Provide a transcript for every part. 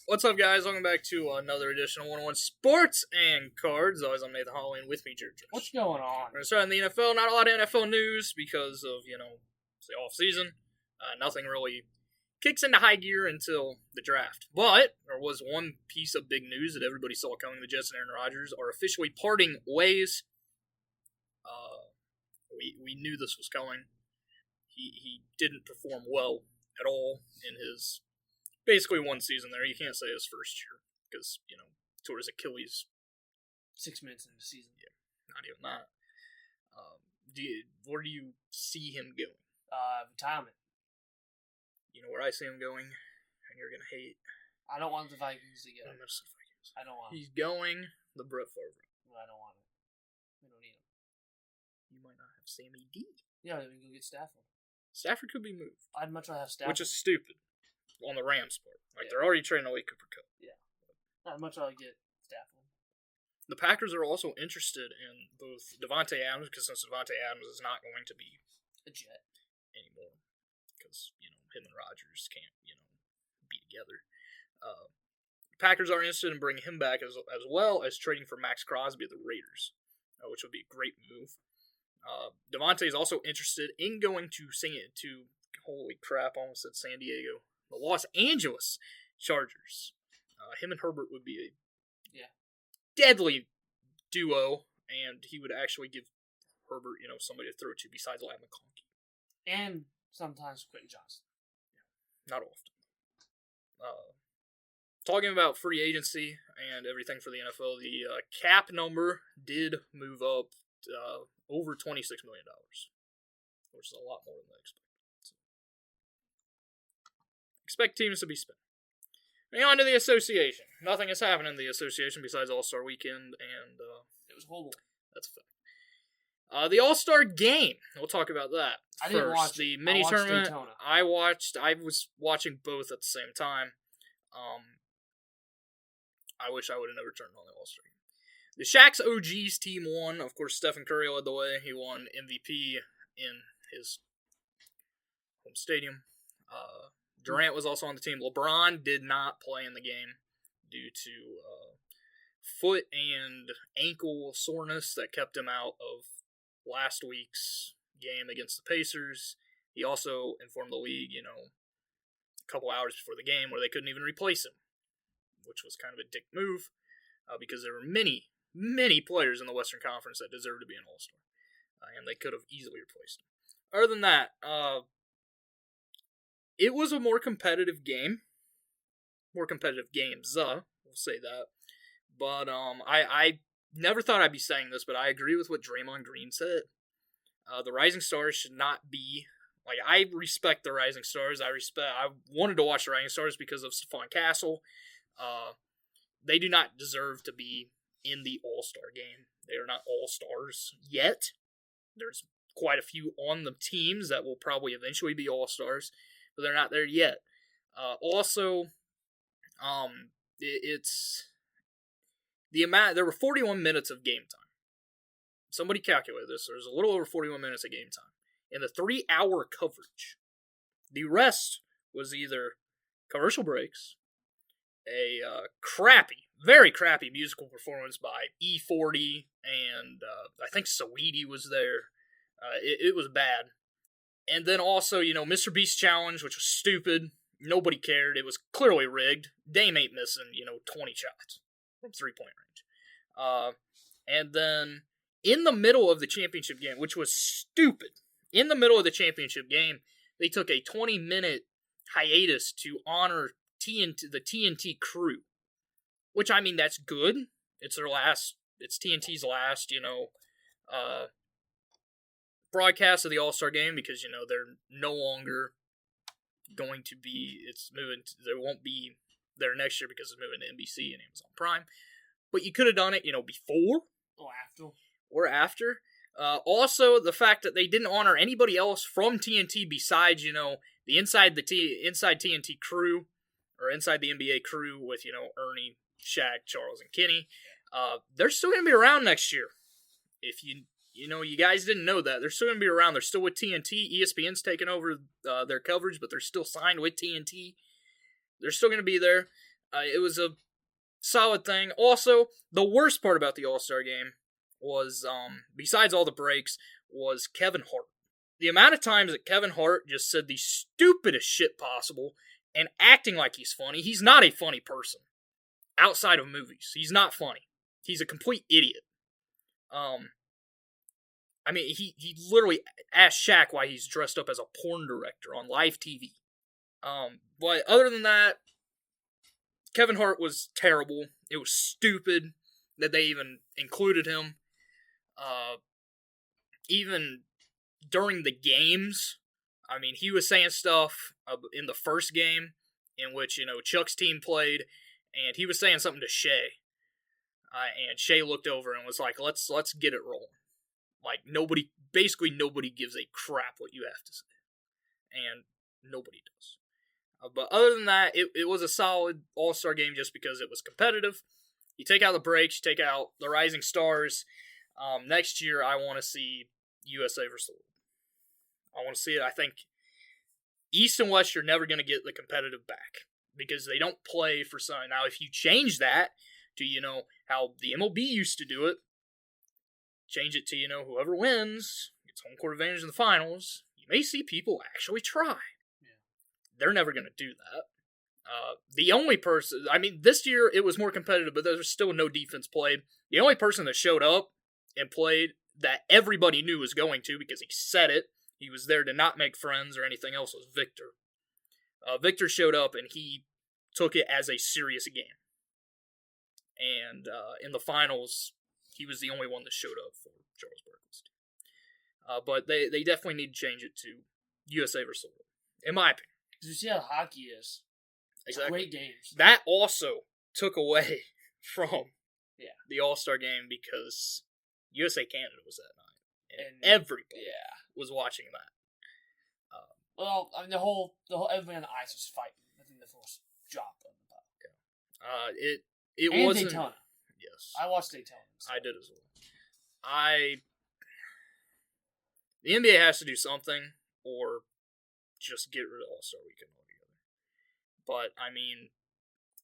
What's up, guys? Welcome back to another edition of 101 Sports and Cards. As always, I'm Nathan Holloway, and with me, Jared Jones. What's going on? We're going to start in the NFL. Not a lot of NFL news because of, it's the off-season. Nothing really kicks into high gear until the draft. But there was one piece of big news that everybody saw coming. The Jets and Aaron Rodgers are officially parting ways. We knew this was coming. He didn't perform well at all in his basically one season there. You can't say his first year because, tore his Achilles. 6 minutes into the season. Yeah, not even that. Where do you see him going? Retirement. You know where I see him going, and you're going to hate. I don't want the Vikings to get him. I don't want him. He's going the Brett Favre. I don't want him. We don't need him. You might not have Sammy D. Yeah, we can go get Stafford. Stafford could be moved. I'd much rather have Stafford. Which is stupid on the Rams part. They're already trading away Cooper Kupp. Yeah. I'd much rather get Stafford. The Packers are also interested in both Devontae Adams, because since Devontae Adams is not going to be a Jet anymore, because, him and Rodgers can't, be together. Packers are interested in bringing him back as well as trading for Max Crosby of the Raiders, which would be a great move. Devontae is also interested in going to holy crap, I almost said San Diego, the Los Angeles Chargers. Him and Herbert would be a deadly duo, and he would actually give Herbert, somebody to throw to besides Lab McConkey. And sometimes Quentin Johnston. Not often. Talking about free agency and everything for the NFL, the cap number did move up over $26 million, which is a lot more than I expected. So, expect teams to be spending. Moving on to the association. Nothing has happened in the association besides All-Star Weekend, and it was horrible. That's a fact. The All-Star Game. We'll talk about that. I didn't watch the it. mini tournament. Daytona. I was watching both at the same time. I wish I would have never turned on the All-Star Game. The Shaq's OGs team won. Of course, Stephen Curry led the way. He won MVP in his home stadium. Durant was also on the team. LeBron did not play in the game due to foot and ankle soreness that kept him out of last week's game against the Pacers. He also informed the league, a couple hours before the game where they couldn't even replace him, which was kind of a dick move because there were many, many players in the Western Conference that deserved to be an All-Star, and they could have easily replaced him. Other than that, it was a more competitive game. More competitive games, we'll say that. But I never thought I'd be saying this, but I agree with what Draymond Green said. The Rising Stars should not be... I respect the Rising Stars. I wanted to watch the Rising Stars because of Stephon Castle. They do not deserve to be in the All-Star game. They are not All-Stars yet. There's quite a few on the teams that will probably eventually be All-Stars, but they're not there yet. It's the amount. There were 41 minutes of game time. Somebody calculated this. There's a little over 41 minutes of game time in the 3-hour coverage. The rest was either commercial breaks, a very crappy musical performance by E40, and I think Saweetie was there. It was bad. And then also, Mr. Beast Challenge, which was stupid. Nobody cared. It was clearly rigged. Dame ain't missing, 20 shots from 3-point range. And then in the middle of the championship game, which was stupid, in the middle of the championship game, they took a 20-minute hiatus to honor the TNT crew. Which, that's good. It's TNT's last, broadcast of the All-Star Game because, they're no longer going to be, they won't be there next year because it's moving to NBC and Amazon Prime. But you could have done it, before. Or after. Also, the fact that they didn't honor anybody else from TNT besides, the inside TNT crew, or inside the NBA crew with, Ernie, Shaq, Charles, and Kenny. They're still going to be around next year. If you guys didn't know that. They're still going to be around. They're still with TNT. ESPN's taking over their coverage, but they're still signed with TNT. They're still going to be there. It was a solid thing. Also, the worst part about the All-Star game was, besides all the breaks, was Kevin Hart. The amount of times that Kevin Hart just said the stupidest shit possible and acting like he's funny. He's not a funny person. Outside of movies. He's not funny. He's a complete idiot. I mean, he literally asked Shaq why he's dressed up as a porn director on live TV. But other than that, Kevin Hart was terrible. It was stupid that they even included him. Even during the games, I mean, he was saying stuff in the first game in which, Chuck's team played, and he was saying something to Shea. And Shea looked over and was like, let's get it rolling. Like, basically nobody gives a crap what you have to say. And nobody does. But other than that, it was a solid All-Star game just because it was competitive. You take out the breaks, you take out the rising stars. Next year, I want to see USA versus the world. I want to see it. I think East and West, you're never going to get the competitive back because they don't play for something. Now, if you change that to, how the MLB used to do it, change it to, whoever wins gets home court advantage in the finals, you may see people actually try. Yeah. They're never going to do that. The only person, this year it was more competitive, but there was still no defense played. The only person that showed up and played that everybody knew was going to because he said it, he was there to not make friends or anything else, was Victor. Victor showed up and he took it as a serious game. And in the finals, he was the only one that showed up for Charles Barkley's team. But they definitely need to change it to USA versus the world, in my opinion. Because you see how hockey is. Exactly. Great games. That also took away from the All-Star game because USA-Canada was that night. And everybody was watching that. Well, the whole everybody on the ice was fighting. I think the first drop on the puck. Yeah. It and wasn't Daytona. Yes. I watched Daytona. So. I did as well. The NBA has to do something or just get rid of All-Star Weekend altogether. But,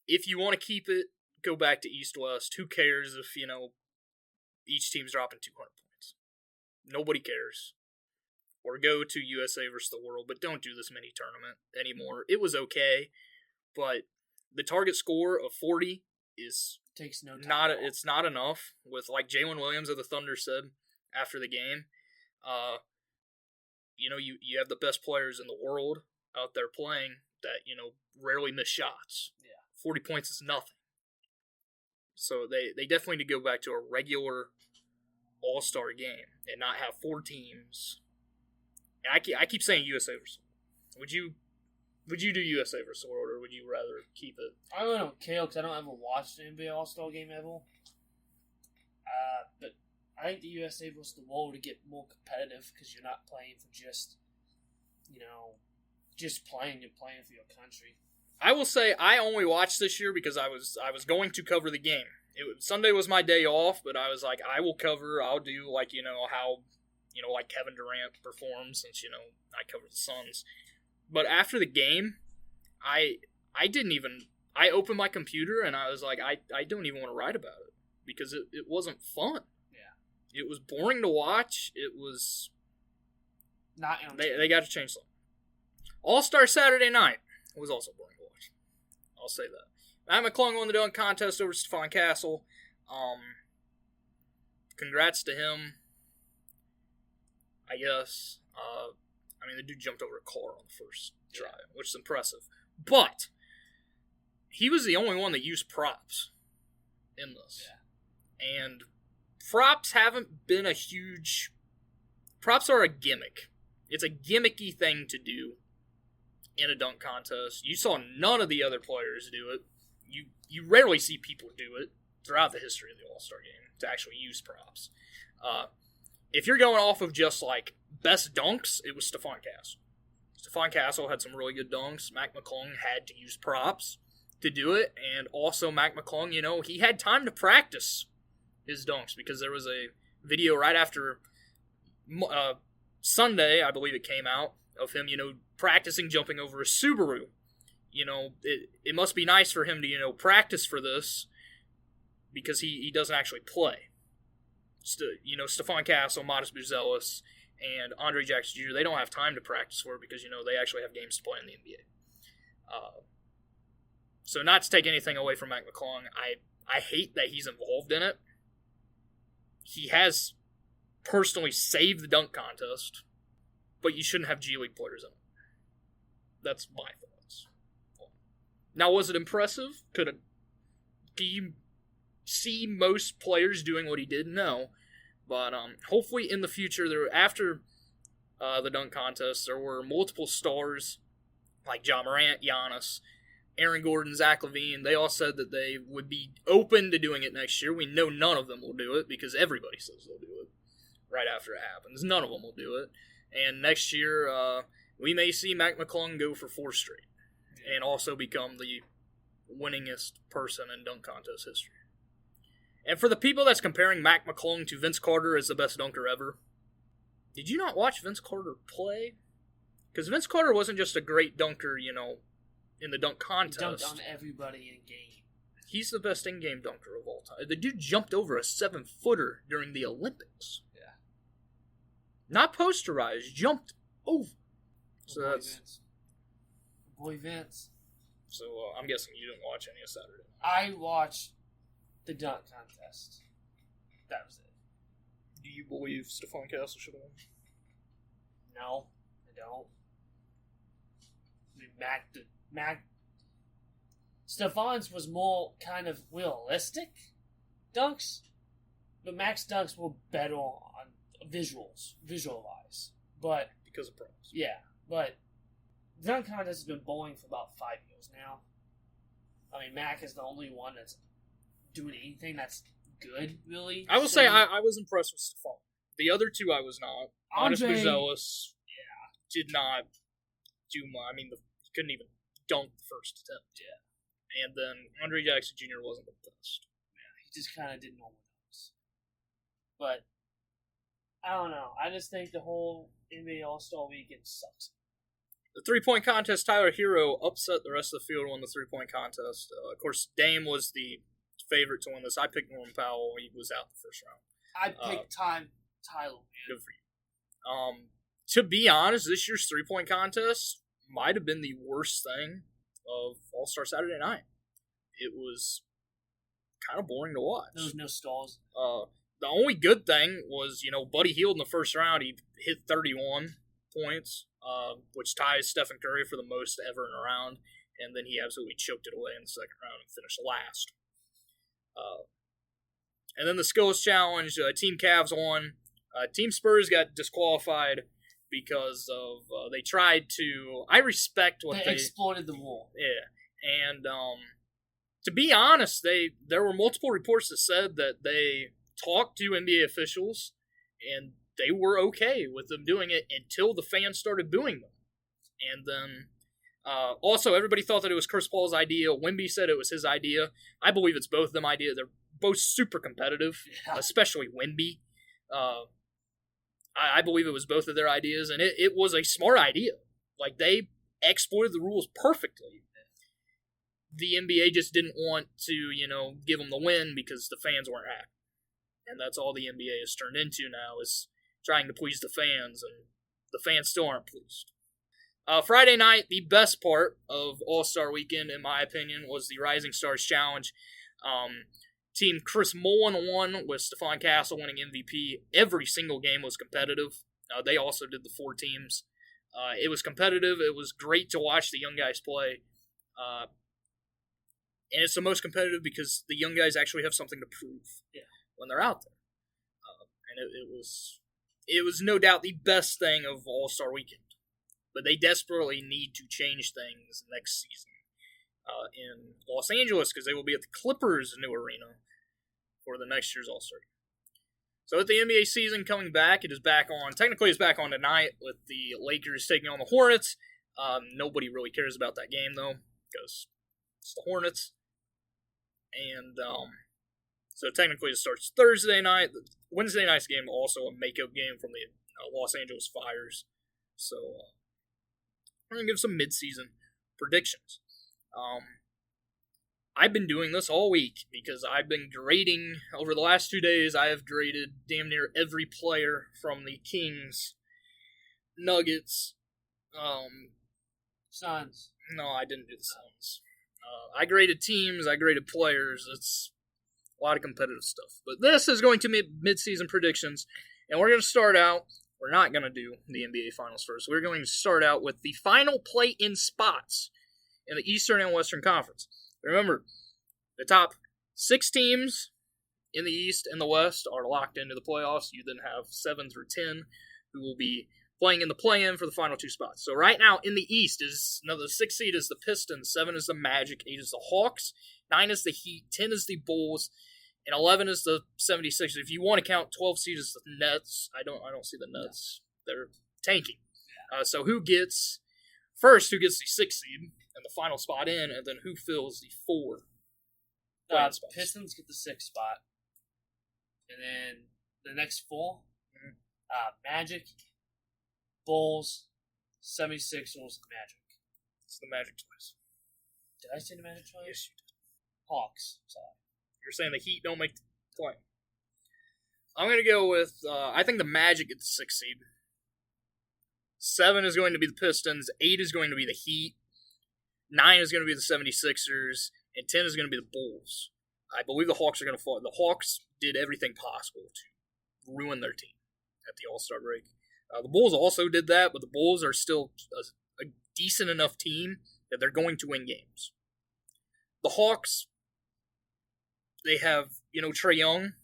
if you want to keep it, go back to East-West. Who cares if, each team's dropping 200 points? Nobody cares. Or go to USA versus the world, but don't do this mini tournament anymore. It was okay, but the target score of 40 takes no time. It's not enough. With like Jalen Williams of the Thunder said after the game, you have the best players in the world out there playing that rarely miss shots. Yeah, 40 points is nothing. So they definitely need to go back to a regular All-Star game and not have 4 teams. And I keep saying USA versus. Would you do USA versus World, or would you rather keep it? I really don't care because I don't ever watch the NBA All-Star game ever. But I think the USA versus the World would get more competitive because you're not playing for just playing. You're playing for your country. I will say I only watched this year because I was going to cover the game. Sunday was my day off, but I was like, I'll do how like Kevin Durant performs since I cover the Suns. But after the game, I opened my computer and I was like, I don't even want to write about it because it wasn't fun. Yeah. It was boring to watch. It was not. They got to change something. All-Star Saturday night was also boring to watch. I'll say that. Matt McClung won the dunk contest over Stephon Castle. Congrats to him, I guess. The dude jumped over a car on the first try, which is impressive. But he was the only one that used props in this. Yeah. And props haven't been a huge... Props are a gimmick. It's a gimmicky thing to do in a dunk contest. You saw none of the other players do it. You rarely see people do it throughout the history of the All-Star game to actually use props. If you're going off of just like best dunks, it was Stephon Castle. Stephon Castle had some really good dunks. Mac McClung had to use props to do it, and also Mac McClung, he had time to practice his dunks because there was a video right after Sunday, I believe it came out, of him, practicing jumping over a Subaru. it must be nice for him to, practice for this because he doesn't actually play. Stephon Castle, Modest Buzelis, and Andre Jackson Jr., they don't have time to practice for it because, they actually have games to play in the NBA. So not to take anything away from Mac McClung, I hate that he's involved in it. He has personally saved the dunk contest, but you shouldn't have G League players in it. That's my thoughts. Now, was it impressive? Do you see most players doing what he did? No. But hopefully in the future, after the dunk contest, there were multiple stars like John Morant, Giannis, Aaron Gordon, Zach LaVine. They all said that they would be open to doing it next year. We know none of them will do it because everybody says they'll do it right after it happens. None of them will do it. And next year, we may see Mac McClung go for 4 straight and also become the winningest person in dunk contest history. And for the people that's comparing Mac McClung to Vince Carter as the best dunker ever, did you not watch Vince Carter play? Because Vince Carter wasn't just a great dunker, in the dunk contest. He dunked on everybody in game. He's the best in-game dunker of all time. The dude jumped over a 7-footer during the Olympics. Yeah. Not posterized, jumped over. So Boy that's Vince. Boy Vince. So I'm guessing you didn't watch any of Saturday. I watched the dunk contest. That was it. Do you believe Stephon Castle should have won? No, I don't. I mean, Stephon's was more kind of realistic dunks, but Mac's dunks were better on visualize. But Because of pros. yeah, but the dunk contest has been boring for about 5 years now. I mean, Mac is the only one that's doing anything that's good, really. I will say I was impressed with Stephon. The other two I was not. Honest Andre- Buzelis did not do much. I mean, he couldn't even dunk the first attempt. Yeah. And then Andre Jackson Jr. wasn't the best. Yeah, he just kind of did normal dunks. But I don't know. I just think the whole NBA All-Star Weekend sucks. The 3-point contest, Tyler Hero upset the rest of the field, won the 3-point contest. Of course, Dame was the favorite to win this. I picked Norman Powell. He was out the first round. I picked Tyler, man. Good for you. To be honest, this year's 3-point contest might have been the worst thing of All-Star Saturday Night. It was kind of boring to watch. There was no stalls. The only good thing was, Buddy Hield in the first round, he hit 31 points, which ties Stephen Curry for the most ever in a round, and then he absolutely choked it away in the second round and finished last. And then the Skills Challenge, Team Cavs won. Team Spurs got disqualified because of they tried to. I respect what They exploited the rule. Yeah, and to be honest, there were multiple reports that said that they talked to NBA officials and they were okay with them doing it until the fans started booing them. And then also everybody thought that it was Chris Paul's idea. Wemby said it was his idea. I believe it's both of them idea. They're both super competitive, especially Wemby. I believe it was both of their ideas, and it was a smart idea. Like, they exploited the rules perfectly. The NBA just didn't want to, give them the win because the fans weren't happy. And that's all the NBA has turned into now, is trying to please the fans, and the fans still aren't pleased. Friday night, the best part of All-Star Weekend, in my opinion, was the Rising Stars Challenge. Team Chris Mullen won, with Stephon Castle winning MVP. Every single game was competitive. They also did the 4 teams. It was competitive. It was great to watch the young guys play. And it's the most competitive because the young guys actually have something to prove when they're out there. And it was no doubt the best thing of All-Star Weekend. But they desperately need to change things next season in Los Angeles, because they will be at the Clippers' new arena for the next year's All-Star Game. So with the NBA season coming back, it is back on. Technically, it's back on tonight with the Lakers taking on the Hornets. Nobody really cares about that game, though, because it's the Hornets. And so technically it starts Thursday night. Wednesday night's game also a makeup game from the Los Angeles Fires. So I'm going to give some mid-season predictions. I've been doing this all week because I've been grading over the last 2 days. I have graded damn near every player from the Kings, Nuggets, Suns. No, I didn't do the Suns. I graded teams, I graded players. It's a lot of competitive stuff. But this is going to be mid-season predictions, and we're going to start out. We're not going to do the NBA Finals first. We're going to start out with the final play-in spots in the Eastern and Western Conference. Remember, the top 6 teams in the East and the West are locked into the playoffs. You then have 7 through 10 who will be playing in the play-in for the final 2 spots. So right now in the East is the 6th seed is the Pistons, 7 is the Magic, 8 is the Hawks, 9 is the Heat, 10 is the Bulls, and 11 is the 76ers. If you want to count 12 seed is the Nets. I don't see the Nets. They're tanking. So who gets the 6th seed and the final spot in, and then who fills the 4 spots? Pistons get the 6th spot. And then the next 4, Magic, Bulls, 76ers, Magic. It's the Magic twice. Did I say the Magic twice? Yes, you did. Hawks. Sorry. You're saying the Heat don't make the play. I'm going to go with, I think the Magic get the 6th seed. 7 is going to be the Pistons. 8 is going to be the Heat. 9 is going to be the 76ers. And 10 is going to be the Bulls. I believe the Hawks are going to fall. The Hawks did everything possible to ruin their team at the All-Star break. The Bulls also did that, but the Bulls are still a decent enough team that they're going to win games. The Hawks, they have, Trae Young,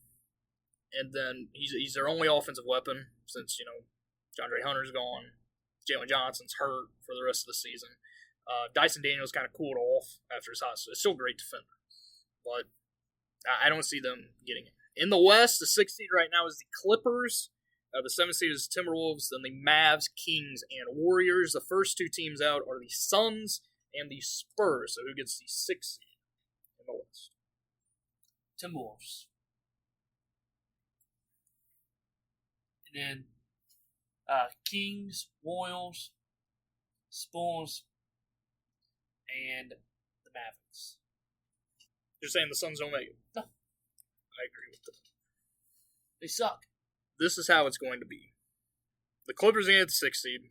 and then he's their only offensive weapon since, DeAndre Hunter's gone. Jalen Johnson's hurt for the rest of the season. Dyson Daniels kind of cooled off after his hot. It's still a great defender, but I don't see them getting it. In the West, the 6th seed right now is the Clippers. The 7th seed is Timberwolves, then the Mavs, Kings, and Warriors. The first 2 teams out are the Suns and the Spurs. So who gets the 6th seed in the West? Timberwolves. And then Kings, Royals, Spurs, and the Mavericks. You're saying the Suns don't make it? No. I agree with that. They suck. This is how it's going to be. The Clippers are going to get the 6th seed.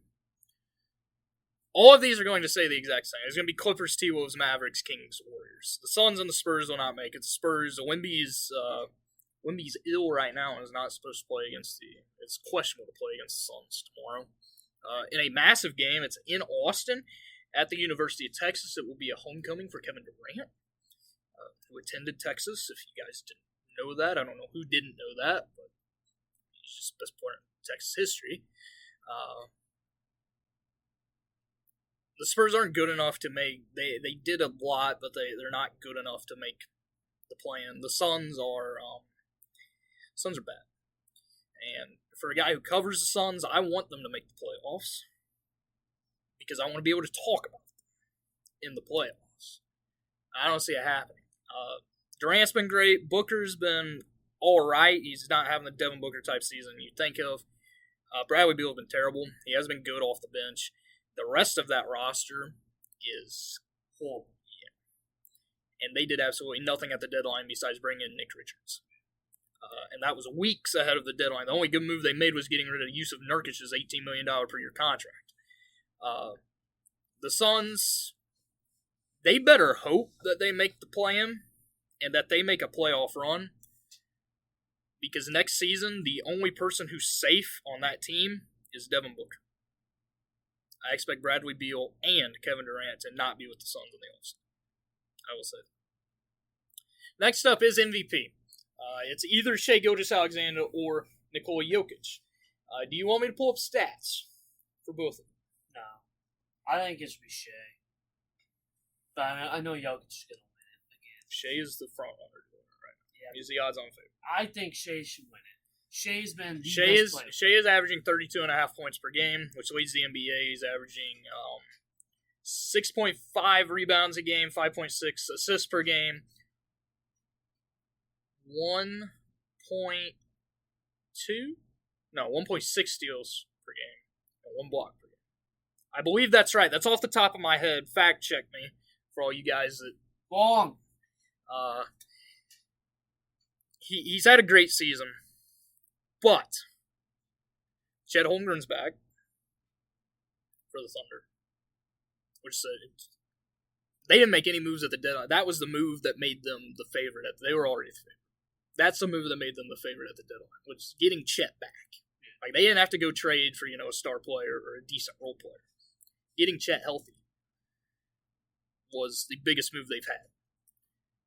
All of these are going to say the exact same. It's going to be Clippers, T-Wolves, Mavericks, Kings, Warriors. The Suns and the Spurs will not make it. The Spurs, Wemby's ill right now and is not supposed to play against it's questionable to play against the Suns tomorrow. In a massive game, it's in Austin at the University of Texas. It will be a homecoming for Kevin Durant, who attended Texas. If you guys didn't know that, I don't know who didn't know that, but he's just the best player in Texas history. The Spurs aren't good enough to make. They did a lot, but they're not good enough to make the plan. The Suns are bad, and for a guy who covers the Suns, I want them to make the playoffs because I want to be able to talk about them in the playoffs. I don't see it happening. Durant's been great. Booker's been all right. He's not having the Devin Booker type season you'd think of. Bradley Beal's been terrible. He has been good off the bench. The rest of that roster is horrible. Yeah. And they did absolutely nothing at the deadline besides bringing in Nick Richards. And that was weeks ahead of the deadline. The only good move they made was getting rid of Yusuf Nurkic's $18 million per year contract. The Suns, they better hope that they make the play-in and that they make a playoff run. Because next season, the only person who's safe on that team is Devin Booker. I expect Bradley Beal and Kevin Durant to not be with the Suns in the offseason. I will say that. Next up is MVP. It's either Shai Gilgeous-Alexander or Nikola Jokic. Do you want me to pull up stats for both of them? No. I think it should be Shai. But I know Jokic is going to win it again. Shai is the front runner to win it right now. Yeah. He's the odds-on favorite. I think Shai should win it. Shai's been the best player. Shai is averaging 32.5 points per game, which leads the NBA. He's averaging 6.5 rebounds a game, 5.6 assists per game, 1.6 steals per game, and 1 block per game. I believe that's right. That's off the top of my head. Fact check me For all you guys that Long. He's had a great season, but Chet Holmgren's back for the Thunder, which they didn't make any moves at the deadline. That was the move that made them the favorite. They were already the favorite. That's the move that made them the favorite at the deadline, was getting Chet back. Like, they didn't have to go trade for, a star player or a decent role player. Getting Chet healthy was the biggest move they've had.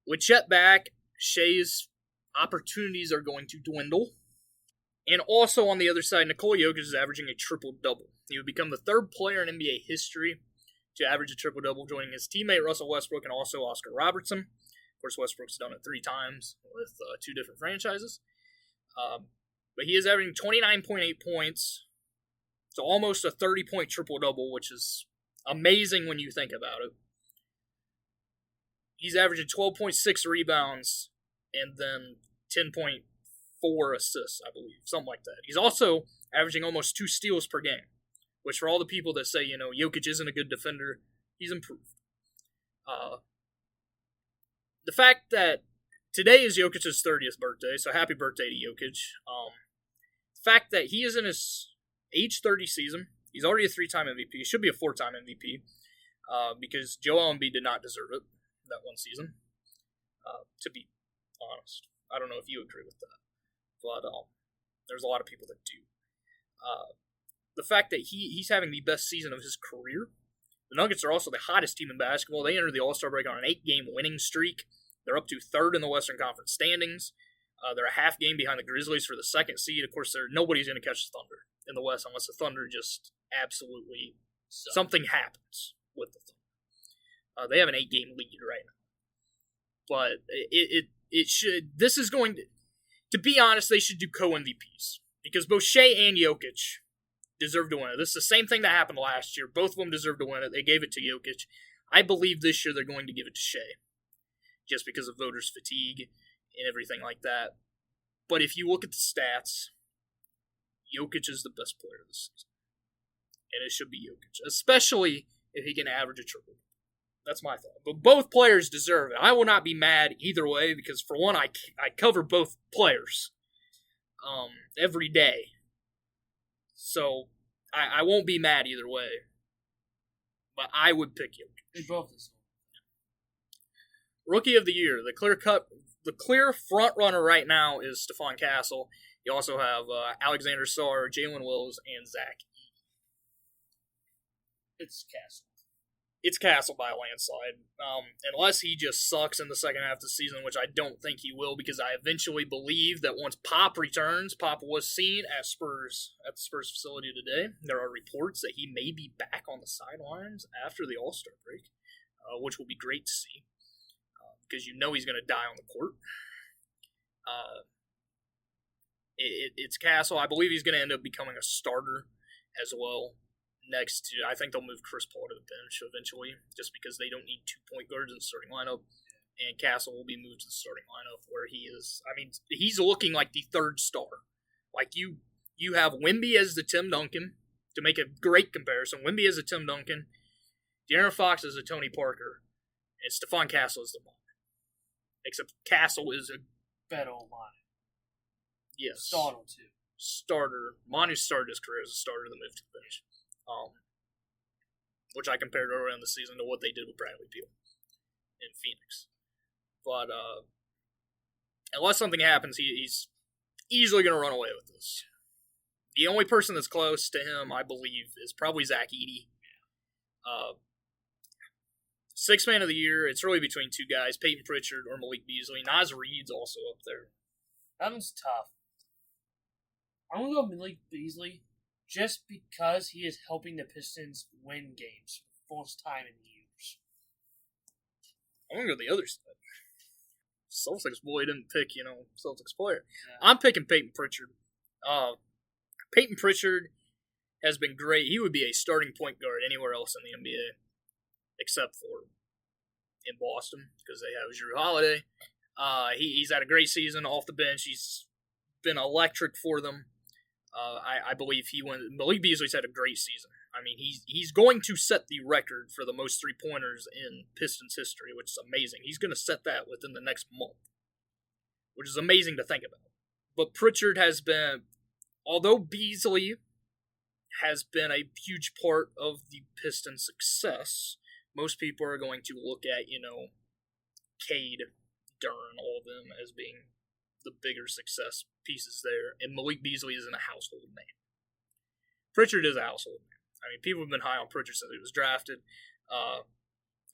With Chet back, Shea's opportunities are going to dwindle. And also on the other side, Nikola Jokic is averaging a triple-double. He would become the third player in NBA history to average a triple-double, joining his teammate Russell Westbrook and also Oscar Robertson. Of course, Westbrook's done it 3 times with 2 different franchises. But he is averaging 29.8 points. So almost a 30-point triple-double, which is amazing when you think about it. He's averaging 12.6 rebounds and then 10.4 assists, I believe. Something like that. He's also averaging almost 2 steals per game, which for all the people that say, Jokic isn't a good defender, he's improved. The fact that today is Jokic's 30th birthday, so happy birthday to Jokic. The fact that he is in his age 30 season, he's already a 3-time MVP. He should be a 4-time MVP because Joel Embiid did not deserve it that one season, to be honest. I don't know if you agree with that, but there's a lot of people that do. The fact that he's having the best season of his career. The Nuggets are also the hottest team in basketball. They entered the All-Star break on an 8-game winning streak. They're up to 3rd in the Western Conference standings. They're a half game behind the Grizzlies for the 2nd seed. Of course, nobody's going to catch the Thunder in the West unless the Thunder just absolutely something happens with the Thunder. They have an 8-game lead right now. But it should. This is going to be honest, they should do co-MVPs. Because both Shea and Jokic deserve to win it. This is the same thing that happened last year. Both of them deserve to win it. They gave it to Jokic. I believe this year they're going to give it to Shea. Just because of voters' fatigue and everything like that. But if you look at the stats, Jokic is the best player this season. And it should be Jokic. Especially if he can average a triple. That's my thought. But both players deserve it. I will not be mad either way because, for one, I cover both players every day. So I won't be mad either way. But I would pick Jokic. They both deserve. Rookie of the Year, the clear front runner right now is Stephon Castle. You also have Alexander Sarr, Jalen Wills, and Zach Edey. It's Castle. It's Castle by a landslide. Unless he just sucks in the second half of the season, which I don't think he will, because I eventually believe that once Pop returns, Pop was seen at the Spurs facility today. There are reports that he may be back on the sidelines after the All-Star break, which will be great to see. Because he's going to die on the court. It's Castle. I believe he's going to end up becoming a starter as well. Next to, I think they'll move Chris Paul to the bench eventually, just because they don't need 2 point guards in the starting lineup. And Castle will be moved to the starting lineup where he is. I mean, he's looking like the 3rd star. Like you have Wemby as the Tim Duncan, to make a great comparison. Wemby as a Tim Duncan, De'Aaron Fox as a Tony Parker, and Stephon Castle as the Manu. Except Castle is a better Manu. Yes. Starter. Manu started his career as a starter, then moved to the bench. Which I compared earlier in the season to what they did with Bradley Beal in Phoenix. But unless something happens, he's easily going to run away with this. The only person that's close to him, I believe, is probably Zach Edey. 6th man of the year, it's really between 2 guys, Peyton Pritchard or Malik Beasley. Naz Reid's also up there. That one's tough. I'm going to go Malik Beasley just because he is helping the Pistons win games for the first time in years. I'm going to go the other side. Celtics boy didn't pick, Celtics player. Yeah. I'm picking Peyton Pritchard. Peyton Pritchard has been great. He would be a starting point guard anywhere else in the NBA. Except for in Boston, because they have Jrue Holiday. He's had a great season off the bench. He's been electric for them. I believe Malik Beasley's had a great season. I mean, he's going to set the record for the most 3-pointers in Pistons history, which is amazing. He's going to set that within the next month, which is amazing to think about. But Pritchard has been, although Beasley has been a huge part of the Pistons' success, most people are going to look at, Cade, Duran, all of them as being the bigger success pieces there, and Malik Beasley isn't a household name. Pritchard is a household name. I mean, people have been high on Pritchard since he was drafted.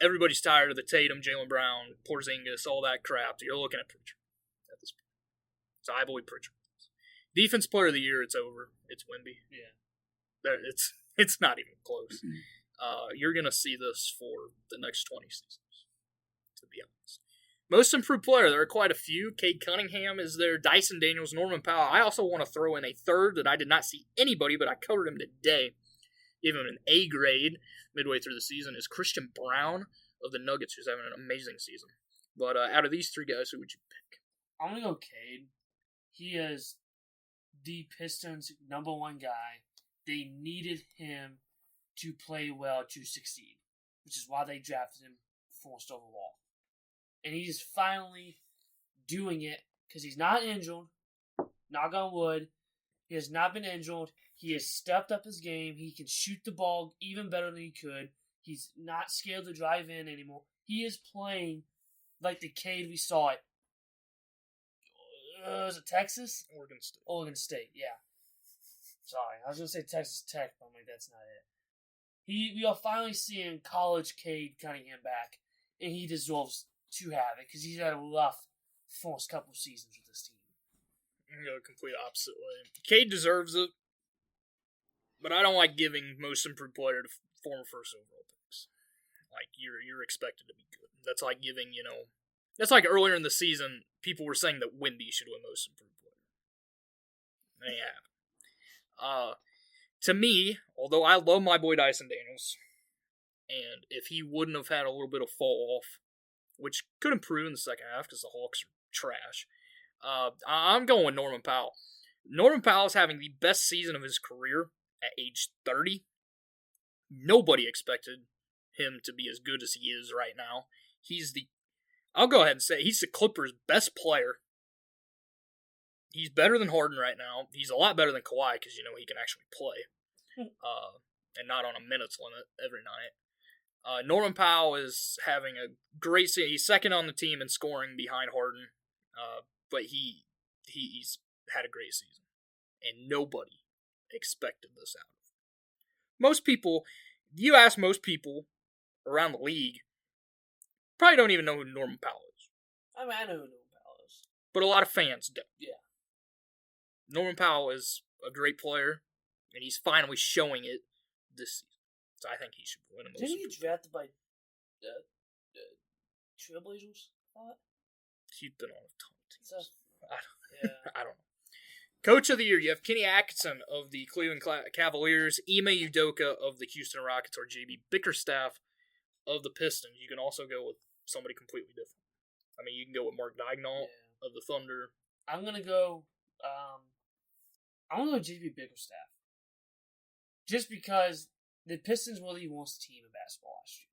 Everybody's tired of the Tatum, Jaylen Brown, Porzingis, all that crap. You're looking at Pritchard at this point. So I believe Pritchard. Defense Player of the Year, it's over. It's Wemby. Yeah. It's not even close. You're going to see this for the next 20 seasons, to be honest. Most Improved Player, there are quite a few. Cade Cunningham is there. Dyson Daniels, Norman Powell. I also want to throw in a third that I did not see anybody, but I covered him today. Give him an A grade midway through the season, is Christian Brown of the Nuggets, who's having an amazing season. But out of these three guys, who would you pick? I'm going to go Cade. He is the Pistons' number one guy. They needed him to play well to succeed, which is why they drafted him first overall. And he's finally doing it because he's not injured. Knock on wood. He has not been injured. He has stepped up his game. He can shoot the ball even better than he could. He's not scared to drive in anymore. He is playing like the Cade we saw at was it Texas? Oregon State. Oregon State, yeah. Sorry, I was going to say Texas Tech, but I'm like, that's not it. We are finally seeing college Cade Cunningham back, and he deserves to have it because he's had a rough first couple seasons with this team. I'm going to go complete opposite way. Cade deserves it, but I don't like giving Most Improved Player to former first overall picks. Like, you're expected to be good. That's like giving, that's like earlier in the season, people were saying that Wemby should win Most Improved Player. They have. To me, although I love my boy Dyson Daniels, and if he wouldn't have had a little bit of fall off, which could improve in the second half because the Hawks are trash, I'm going with Norman Powell. Norman Powell is having the best season of his career at age 30. Nobody expected him to be as good as he is right now. I'll go ahead and say he's the Clippers' best player. He's better than Harden right now. He's a lot better than Kawhi because, he can actually play. And not on a minutes limit every night. Norman Powell is having a great season. He's second on the team in scoring behind Harden. But he's had a great season. And nobody expected this out of him. Most people, you ask most people around the league, probably don't even know who Norman Powell is. I mean, I know who Norman Powell is. But a lot of fans do. Yeah. Norman Powell is a great player, and he's finally showing it this season. So I think he should win a Most Didn't he get drafted by Trailblazers? He's been on a ton of teams. Yeah. I don't know. Coach of the Year, you have Kenny Atkinson of the Cleveland Cavaliers, Ime Udoka of the Houston Rockets, or JB Bickerstaff of the Pistons. You can also go with somebody completely different. I mean, you can go with Mark Daignault of the Thunder. I'm going to go JB Bickerstaff. Just because the Pistons were the worst team in basketball last year.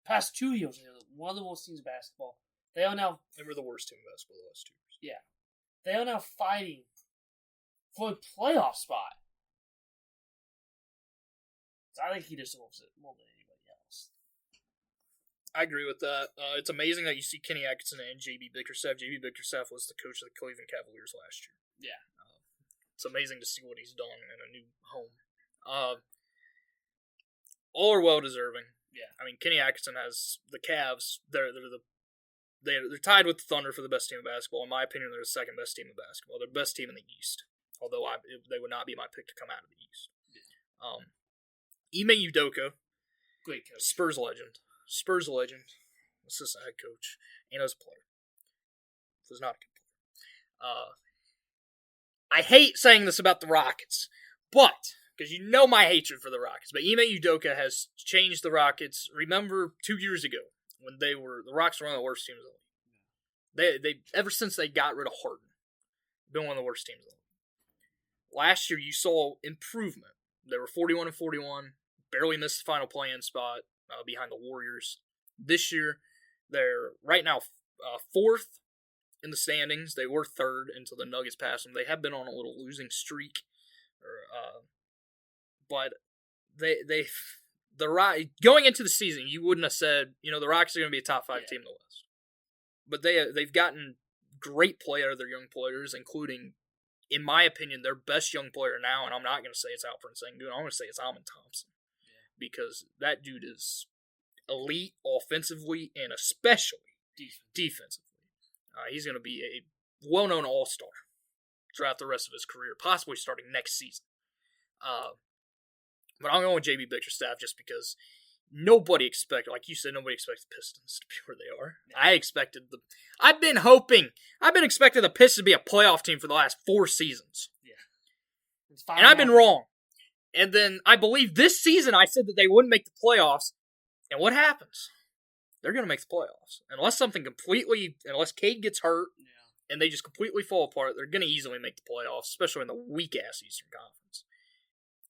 Past 2 years, they were one of the worst teams in basketball. They were the worst team in basketball the last 2 years. Yeah. They are now fighting for a playoff spot. So I think he deserves it more than anybody else. I agree with that. It's amazing that you see Kenny Atkinson and JB Bickerstaff. JB Bickerstaff was the coach of the Cleveland Cavaliers last year. Yeah. It's amazing to see what he's done in a new home. All are well deserving. Yeah. I mean, Kenny Atkinson has the Cavs. They're tied with the Thunder for the best team in basketball. In my opinion, they're the second best team in basketball. They're the best team in the East. Although they would not be my pick to come out of the East. Ime Udoka, great coach, Spurs legend, assistant head coach, and as a player. So he's not a good player. I hate saying this about the Rockets, but because you know my hatred for the Rockets, but Ime Udoka has changed the Rockets. Remember 2 years ago when the Rockets were one of the worst teams in the league. They ever since they got rid of Harden, been one of the worst teams in the league. Last year you saw improvement. They were 41-41. barely missed the final play-in spot behind the Warriors. This year, they're right now fourth in the standings. They were third until the Nuggets passed them. They have been on a little losing streak, but going into the season, you wouldn't have said the Rockets are going to be a top 5 team in the West. But they've gotten great play out of their young players, including, in my opinion, their best young player now, and I'm not going to say it's Alperen Sengun, I'm going to say it's Amin Thompson. Because that dude is elite offensively and especially defensively. He's going to be a well-known all-star throughout the rest of his career, possibly starting next season. But I'm going with JB Bickerstaff just because nobody expected, like you said, nobody expected the Pistons to be where they are. I've been expecting the Pistons to be a playoff team for the last 4 seasons. Yeah. And I've been wrong. And then I believe this season I said that they wouldn't make the playoffs. And what happens? They're going to make the playoffs. Unless Cade gets hurt and they just completely fall apart, they're going to easily make the playoffs, especially in the weak-ass Eastern Conference.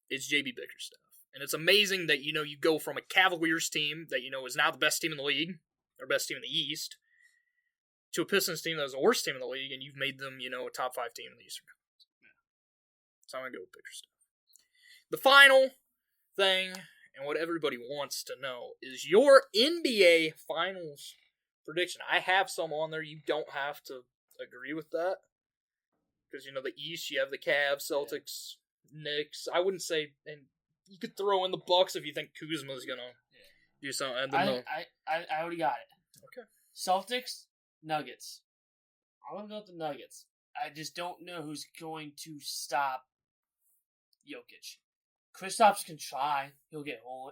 It's JB Bickerstaff. And it's amazing that, you go from a Cavaliers team that, is now the best team in the league, or best team in the East, to a Pistons team that was the worst team in the league, and you've made them, a top 5 team in the Eastern Conference. So I'm going to go with Bickerstaff. The final thing, and what everybody wants to know, is your NBA Finals prediction. I have some on there. You don't have to agree with that. Because, the East, you have the Cavs, Celtics, Knicks. I wouldn't say, and you could throw in the Bucks if you think Kuzma's going to do something. I already got it. Okay. Celtics, Nuggets. I'm going to go with the Nuggets. I just don't know who's going to stop Jokic. Kristaps can try. He'll get on.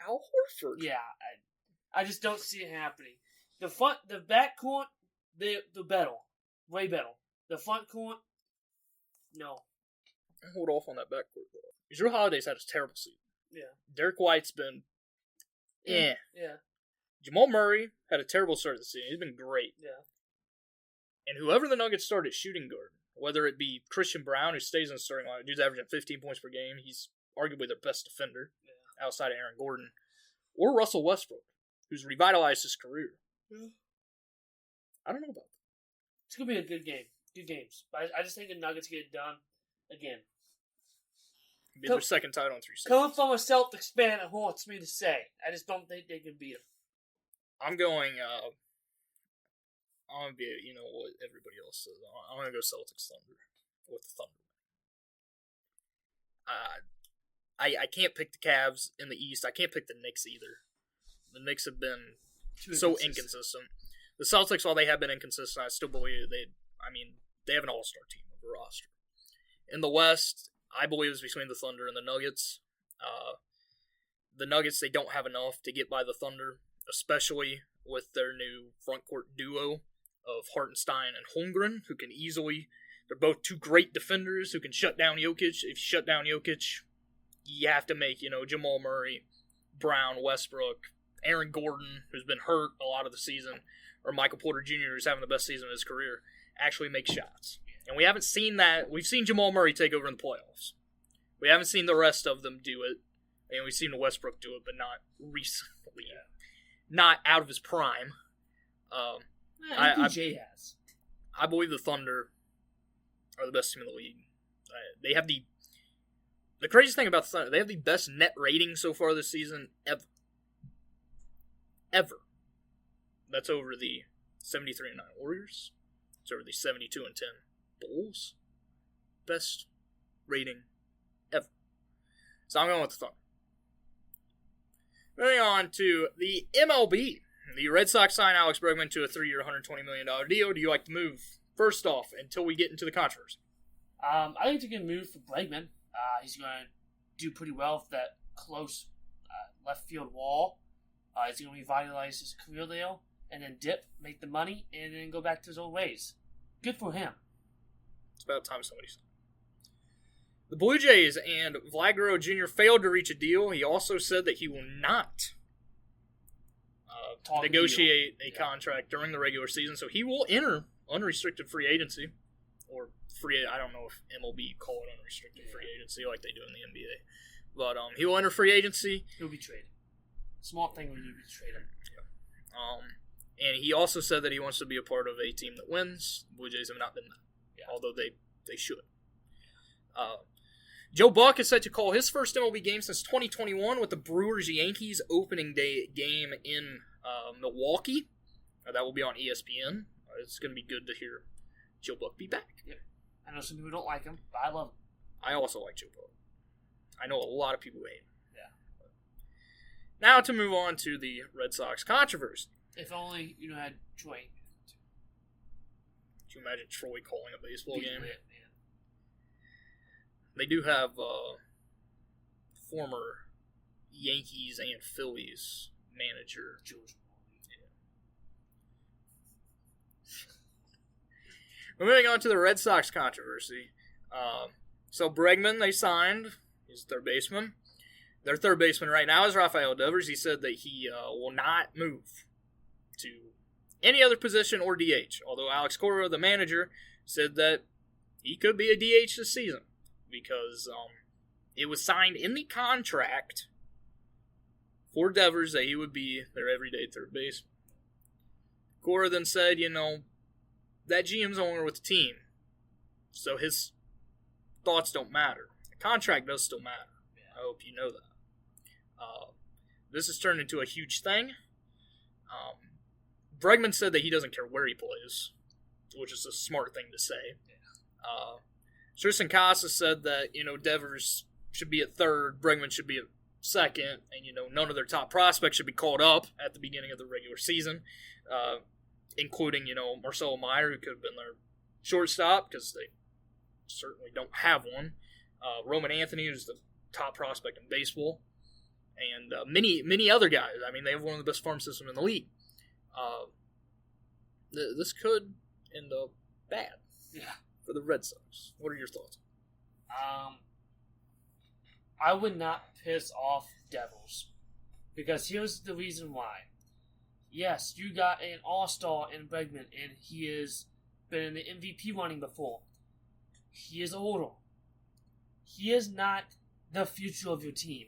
Al Horford. Yeah, I just don't see it happening. The back court, the battle. Way better. The front court, no. Hold off on that back court, though. Jrue Holiday's had a terrible season. Yeah. Derek White's been, Yeah. Jamal Murray had a terrible start to the season. He's been great. Yeah. And whoever the Nuggets start at shooting guard, whether it be Christian Brown, who stays in the starting line, dude's averaging 15 points per game. He's arguably their best defender outside of Aaron Gordon. Or Russell Westbrook, who's revitalized his career. Yeah. I don't know about that. It's going to be a good game. Good games. But I just think the Nuggets get it done again. It'll be their second title in 3 seasons. Coming from a Celtics fan, it haunts me to say. I just don't think they can beat them. I'm going to be, what everybody else says. I'm going to go Celtics Thunder with the Thunder. I can't pick the Cavs in the East. I can't pick the Knicks either. The Knicks have been so inconsistent. The Celtics, while they have been inconsistent, I still believe they have an all-star team of a roster. In the West, I believe it's between the Thunder and the Nuggets. The Nuggets, they don't have enough to get by the Thunder, especially with their new front court duo of Hartenstein and Holmgren, who can they're both 2 great defenders who can shut down Jokic. If you shut down Jokic, you have to make, Jamal Murray, Brown, Westbrook, Aaron Gordon, who's been hurt a lot of the season, or Michael Porter Jr., who's having the best season of his career, actually make shots. And we haven't seen that. We've seen Jamal Murray take over in the playoffs. We haven't seen the rest of them do it. And we've seen Westbrook do it, but not recently. Not out of his prime. Jay has. I believe the Thunder are the best team in the league. They have the craziest thing about the Thunder, they have the best net rating so far this season ever. Ever. That's over the 73-9 Warriors. It's over the 72-10 Bulls. Best rating ever. So I'm going with the Thunder. Moving on to the MLB. The Red Sox sign Alex Bregman to a 3-year, $120 million deal. Do you like the move? First off, until we get into the controversy. I think it's a good move for Bregman. He's going to do pretty well with that close left field wall. He's going to revitalize his career there, and then dip, make the money, and then go back to his old ways. Good for him. It's about time somebody said. The Blue Jays and Vlad Guerrero Jr. failed to reach a deal. He also said that he will not negotiate a contract during the regular season, so he will enter unrestricted free agency, or free. I don't know if MLB call it unrestricted free agency like they do in the NBA, But he will enter free agency. He'll be traded. Small thing when you be traded. And he also said that he wants to be a part of a team that wins. Blue Jays have not been that, although they should. Joe Buck is set to call his first MLB game since 2021 with the Brewers-Yankees opening day game in Milwaukee. That will be on ESPN. It's going to be good to hear Joe Buck be back. Yeah. I know some people don't like him, but I love him. I also like Joe Buck. I know a lot of people hate him. Yeah. Now to move on to the Red Sox controversy. If only had Troy. Could you imagine Troy calling a baseball game? Lit, They do have former Yankees and Phillies manager George. We're moving on to the Red Sox controversy. So Bregman, they signed. He's third baseman. Their third baseman right now is Rafael Devers. He said that he will not move to any other position or DH. Although Alex Cora, the manager, said that he could be a DH this season because it was signed in the contract for Devers that he would be their everyday third baseman. Cora then said, that GM's no longer with the team, so his thoughts don't matter. The contract does still matter. I hope you know that. This has turned into a huge thing. Bregman said that he doesn't care where he plays, which is a smart thing to say. Tristan Casas said that, Devers should be at third, Bregman should be at second, and, none of their top prospects should be called up at the beginning of the regular season, including, Marcelo Meyer, who could have been their shortstop, because they certainly don't have one. Roman Anthony, who's the top prospect in baseball, and many other guys. I mean, they have one of the best farm systems in the league. This could end up bad for the Red Sox. What are your thoughts? I would not piss off Devils, because here's the reason why. Yes, you got an all-star in Bregman, and he has been in the MVP running before. He is older. He is not the future of your team.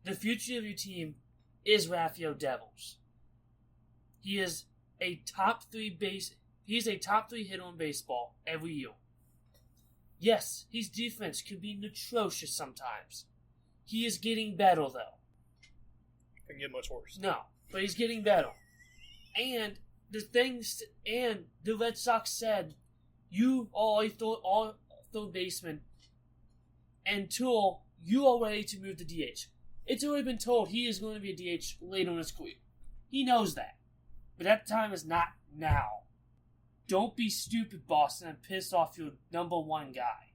The future of your team is Rafael Devils. He is a top 3 He's a top 3 hitter in baseball every year. Yes, his defense can be atrocious sometimes. He is getting better, though. Can get much worse. No, but he's getting better. And the Red Sox said, you are a third baseman until you are ready to move to DH. It's already been told he is going to be a DH later in his career. He knows that. But that time is not now. Don't be stupid, Boston, and piss off your number 1 guy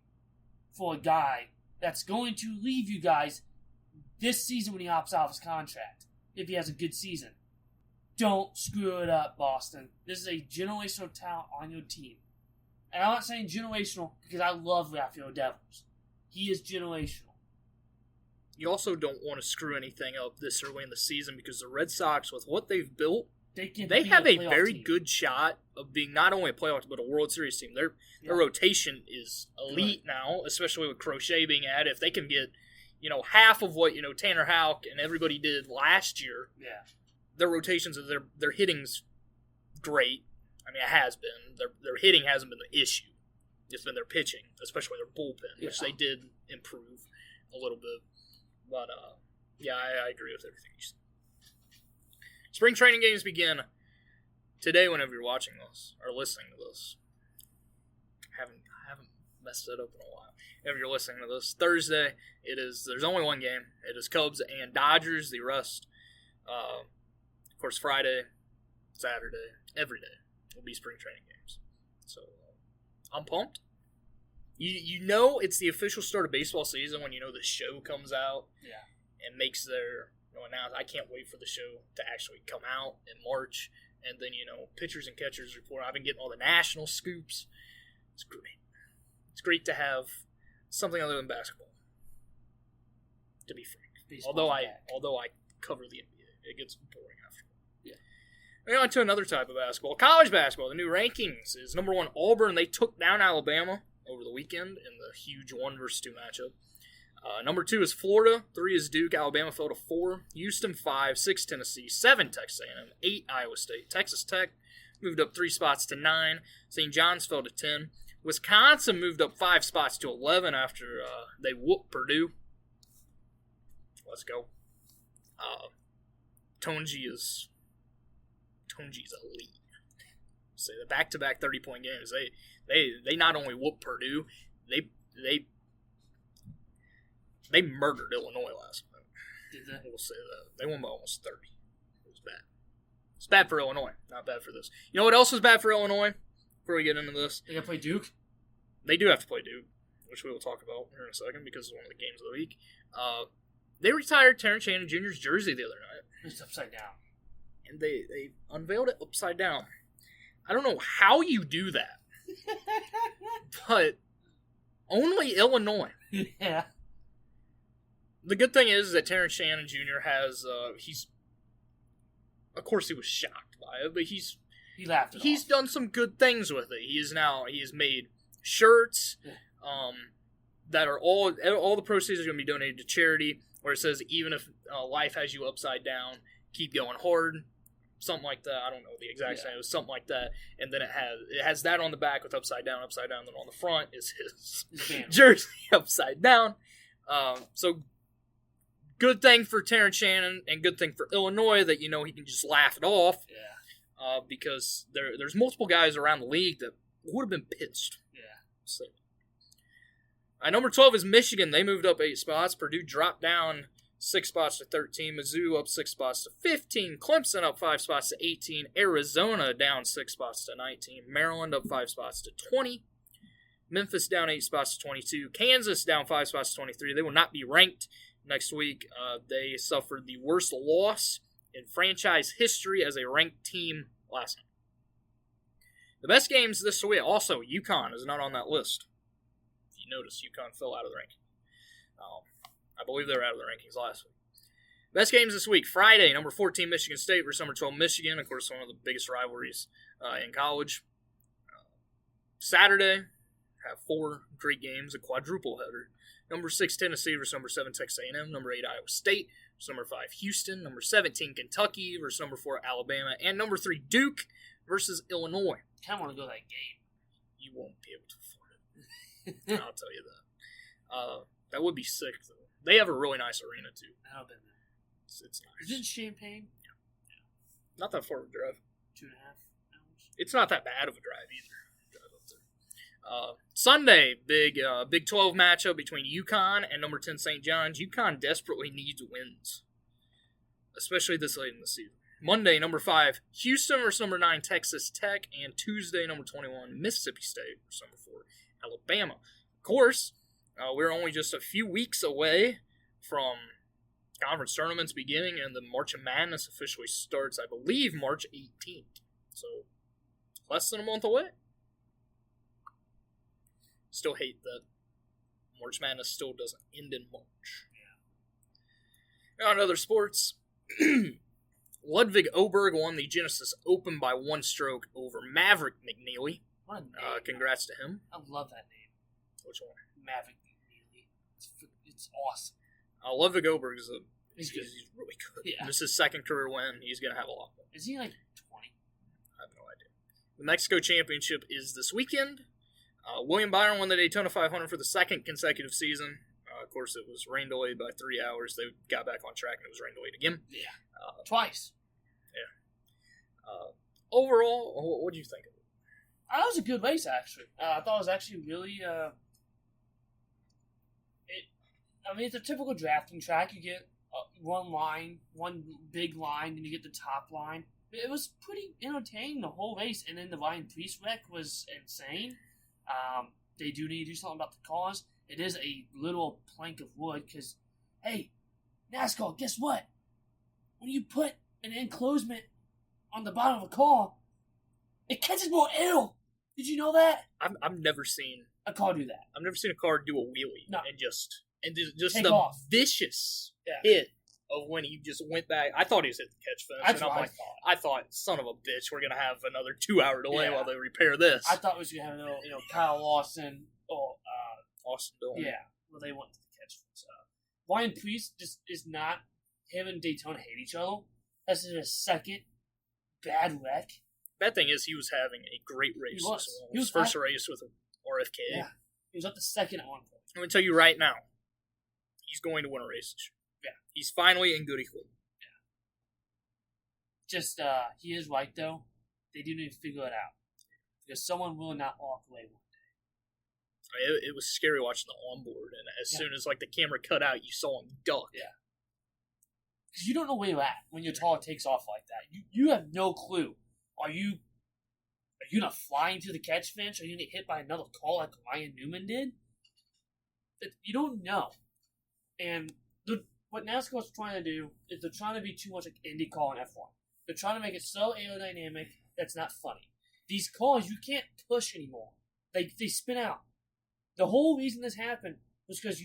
for a guy that's going to leave you guys this season when he opts out of his contract, if he has a good season. Don't screw it up, Boston. This is a generational talent on your team. And I'm not saying generational because I love Rafael Devils. He is generational. You also don't want to screw anything up this early in the season because the Red Sox, with what they've built, they have a very good shot of being not only a playoff but a World Series team. Their rotation is elite now, especially with Crochet being added. If they can get, half of what Tanner Houck and everybody did last year, their rotations, their hitting's great. I mean, it has been. Their hitting hasn't been the issue. It's been their pitching, especially their bullpen, which they did improve a little bit. But I agree with everything you said. Spring training games begin today whenever you're watching this or listening to this. I haven't messed that up in a while. Whenever you're listening to this, Thursday, there's only one game. It is Cubs and Dodgers. The rest, of course, Friday, Saturday, every day will be spring training games. So I'm pumped. It's the official start of baseball season when the show comes out and makes their announcement. I can't wait for the show to actually come out in March, and then pitchers and catchers report. I've been getting all the national scoops. It's great. It's great to have something other than basketball. To be frank, although I cover the NBA, it gets boring after. Moving on to another type of basketball, college basketball. The new rankings is number 1 Auburn. They took down Alabama over the weekend in the huge 1-2 matchup. Number 2 is Florida. 3 is Duke. Alabama fell to 4. Houston 5. 6 Tennessee. 7 Texas A&M. 8 Iowa State. Texas Tech moved up 3 spots to 9. St. John's fell to 10. Wisconsin moved up 5 spots to 11 after they whooped Purdue. Let's go. Tunji's elite. So the back-to-back 30-point games, they not only whooped Purdue, they murdered Illinois last night. Did they? We'll say that. They won by almost 30. It was bad. It's bad for Illinois. Not bad for this. You know what else is bad for Illinois? Before we get into this. They got to play Duke? They do have to play Duke, which we will talk about here in a second because it's one of the games of the week. They retired Terrence Shannon Jr.'s jersey the other night. It's upside down. And they unveiled it upside down. I don't know how you do that. But only Illinois. Yeah. The good thing is that Terrence Shannon Jr. has, of course he was shocked by it, but he laughed it He's off. done some good things with it. He has made shirts, that are all the proceeds are going to be donated to charity, where it says, even if life has you upside down, keep going hard. Something like that. I don't know the exact name. It was something like that. And then it has that on the back with upside down. Then on the front is his jersey upside down. So good thing for Terrence Shannon and good thing for Illinois that he can just laugh it off. Yeah. Because there's multiple guys around the league that would have been pissed. Yeah. So, number 12 is Michigan. They moved up 8 spots. Purdue dropped down 6 spots to 13. Mizzou up 6 spots to 15. Clemson up 5 spots to 18. Arizona down 6 spots to 19. Maryland up 5 spots to 20. Memphis down 8 spots to 22. Kansas down 5 spots to 23. They will not be ranked next week. They suffered the worst loss in franchise history as a ranked team last night. The best games this week, also, UConn is not on that list. If you notice, UConn fell out of the ranking. I believe they were out of the rankings last week. Best games this week. Friday, number 14, Michigan State versus number 12, Michigan. Of course, one of the biggest rivalries in college. Saturday, have 4 great games, a quadruple header. Number 6, Tennessee versus number 7, Texas A&M. Number 8, Iowa State versus number 5, Houston. Number 17, Kentucky versus number 4, Alabama. And number 3, Duke versus Illinois. I kind of want to go to that game. You won't be able to afford it. I'll tell you that. That would be sick, though. They have a really nice arena, too. I've been there. It's nice. Is it Champaign? Yeah. Not that far of a drive. 2.5 hours? It's not that bad of a drive, either. Sunday, big 12 matchup between UConn and number 10 St. John's. UConn desperately needs wins, especially this late in the season. Monday, number 5 Houston versus number 9 Texas Tech, and Tuesday, number 21 Mississippi State versus number 4 Alabama. Of course, we're only just a few weeks away from conference tournaments beginning, and the March of Madness officially starts, I believe, March 18th. So, less than a month away. Still hate that March Madness still doesn't end in March. Yeah. On other sports, Ludwig Oberg won the Genesis Open by 1 stroke over Maverick McNeely. What a name. Congrats to him. I love that name. Which one? Maverick McNeely. It's awesome. Ludwig Oberg is He's really good. Yeah. This is his second career win. He's going to have a lot more. Is he like 20? I have no idea. The Mexico Championship is this weekend. William Byron won the Daytona 500 for the 2nd consecutive season. Of course, it was rain delayed by 3 hours. They got back on track, and it was rain delayed again. Yeah. Twice. Yeah. Overall, what do you think of it? That was a good race, actually. I thought it was actually really... it's a typical drafting track. You get one line, one big line, and you get the top line. It was pretty entertaining, the whole race, and then the Ryan Preece wreck was insane. They do need to do something about the cars. It is a little plank of wood because, hey, NASCAR, guess what? When you put an enclosement on the bottom of a car, it catches more air. Did you know that? I've never seen a car do that. I've never seen a car do a wheelie and just take the off. Vicious hit of when he just went back. I thought he was hit the catch fence. That's what I thought, son of a bitch, we're gonna have another 2-hour delay while they repair this. I thought it was gonna have Kyle Lawson or Austin Dillon. Yeah, well, they went to the catch fence. Ryan Preece just is not. Him and Daytona hate each other. That's his second bad wreck. Bad thing is he was having a great race. He was. This one. He was His first race with RFK. Yeah. He was up to second at one point. I'm going to tell you right now, he's going to win a race this year. Yeah. He's finally in good equipment. Yeah. Just, he is right, though. They do need to figure it out. Because someone will not walk away one day. It was scary watching the onboard, and as soon as the camera cut out, you saw him duck. Yeah. Because you don't know where you're at when your car takes off like that. You have no clue. Are you gonna fly into the catch fence? Are you gonna get hit by another car like Ryan Newman did? You don't know. And what NASCAR's trying to do is they're trying to be too much like IndyCar and F1. They're trying to make it so aerodynamic that's not funny. These cars you can't push anymore. They spin out. The whole reason this happened was because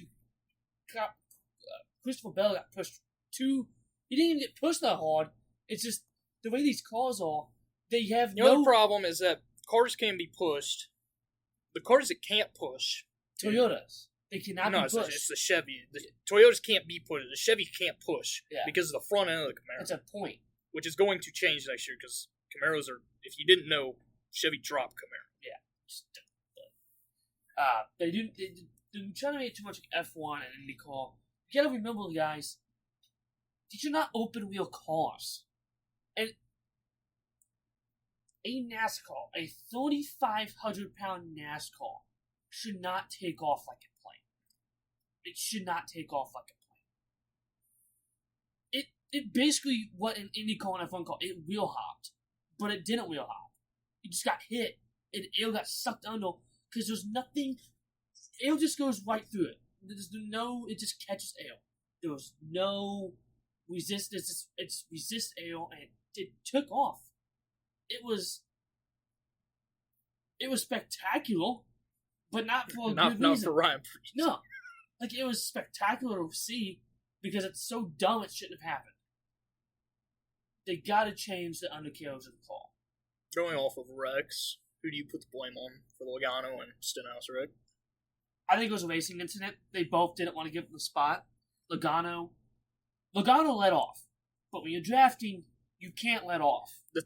Christopher Bell got pushed too. He didn't even get pushed that hard. It's just the way these cars are. They have The other problem is that cars can be pushed. The cars that can't push, Toyotas. They cannot be pushed. It's the Chevy. The Toyotas can't be pushed. The Chevy can't push because of the front end of the Camaro. That's a point. Which is going to change next year because Camaros are, if you didn't know, Chevy dropped Camaro. Yeah. They're trying to make too much like F1 and IndyCar. You gotta remember, guys, these are not open wheel cars. And a NASCAR, a 3,500-pound NASCAR, should not take off like a plane. It should not take off like a plane. It basically what an IndyCar and F1 car. It wheel hopped, but it didn't wheel hop. It just got hit, and air got sucked under because there's nothing. Air just goes right through it. It just catches air. There was no resistance. It's resist air, and it took off. It was spectacular, but not for a good reason. Not for Ryan Preece. No, it was spectacular to see because it's so dumb it shouldn't have happened. They got to change the undercarriage of the car. Going off of Rex, who do you put the blame on for the Logano and Stenhouse wreck? I think it was a racing incident. They both didn't want to give him the spot. Logano let off, but when you're drafting, you can't let off. The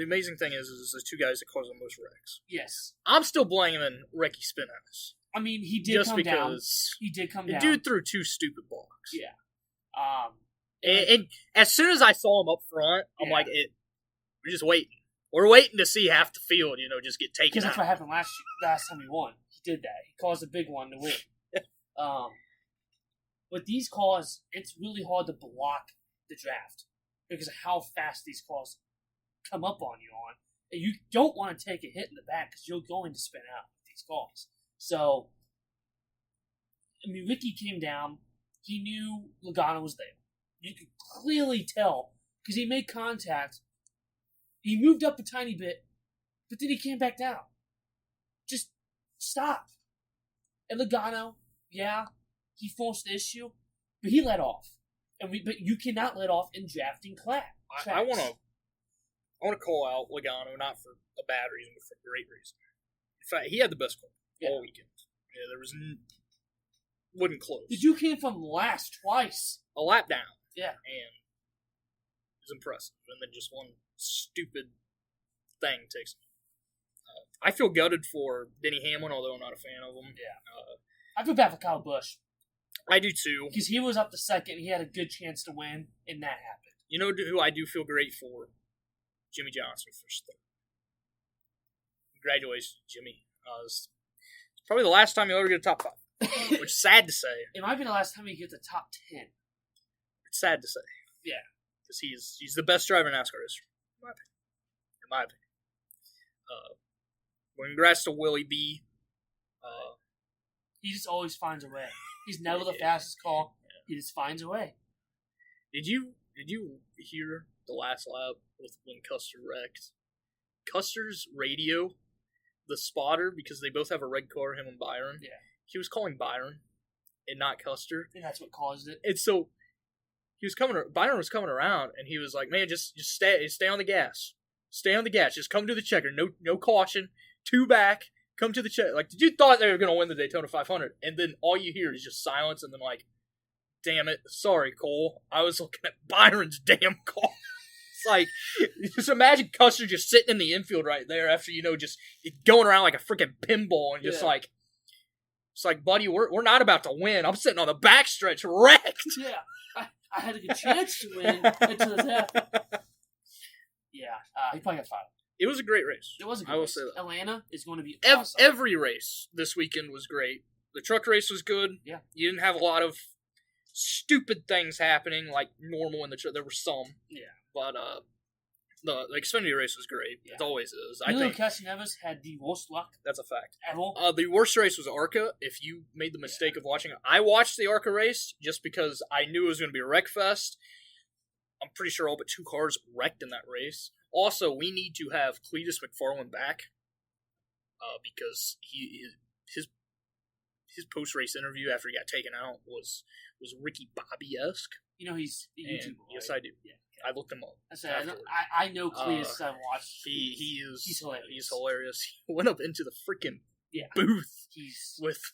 amazing thing is the two guys that cause the most wrecks. Yes, I'm still blaming Ricky Stenhouse. I mean, he did come down. He did come down. The dude threw two stupid blocks. Yeah. And as soon as I saw him up front, I'm like, we're just waiting. We're waiting to see half the field, just get taken out. Because that's what happened last time he won. He did that. He caused a big one to win. With these cars, it's really hard to block the draft because of how fast these cars come up on you on. And you don't want to take a hit in the back because you're going to spin out with these cars. So, I mean, Ricky came down. He knew Logano was there. You could clearly tell because he made contact. He moved up a tiny bit, but then he came back down. Just stop. And Logano, he forced the issue, but he let off. But you cannot let off in drafting class. I want to call out Logano not for a bad reason, but for a great reason. In fact, he had the best car all weekend. Yeah, there was wasn't close. The dude came from last twice. A lap down. Yeah, and it was impressive. And then just one stupid thing takes him. I feel gutted for Denny Hamlin, although I'm not a fan of him. Yeah, I feel bad for Kyle Busch. I do too. Because he was up to second, he had a good chance to win, and that happened. You know who I do feel great for? Jimmy Johnson for third. Congratulations, Jimmy. It's probably the last time you'll ever get a top 5, which is sad to say. It might be the last time he gets a top 10. It's sad to say. Yeah. Because he's the best driver in NASCAR history, in my opinion. Congrats to Willie B. He just always finds a way. He's never the fastest car. He just finds a way. Did you hear the last lap with when Custer wrecked? Custer's radio, the spotter, because they both have a red car, him and Byron. Yeah. He was calling Byron and not Custer. And that's what caused it. And so Byron was coming around and he was like, man, just stay on the gas. Stay on the gas. Just come to the checker. No caution. 2 back. Come to the check. Like, did you thought they were going to win the Daytona 500? And then all you hear is just silence and then damn it. Sorry, Cole. I was looking at Byron's damn car. It's like, just imagine Custer just sitting in the infield right there after, just going around like a freaking pinball and just like, it's like, buddy, we're not about to win. I'm sitting on the backstretch wrecked. Yeah. I had a good chance to win until this happened. Yeah. He probably got fired. It was a great race. It was a good I will race. say that. Atlanta is going to be awesome. Every race this weekend was great. The truck race was good. Yeah. You didn't have a lot of stupid things happening like normal in the truck. There were some. Yeah. But the Xfinity race was great. Yeah. It always is. I think Cassie Neves had the worst luck. That's a fact. Ever. The worst race was ARCA. If you made the mistake of watching it, I watched the ARCA race just because I knew it was going to be a wreck fest. I'm pretty sure all but 2 cars wrecked in that race. Also, we need to have Cletus McFarland back because his post-race interview after he got taken out was Ricky Bobby-esque. He's a YouTuber. Yes, I do. Yeah. I looked him up. I know Cletus. I watched. He's hilarious. He's hilarious. He went up into the freaking booth with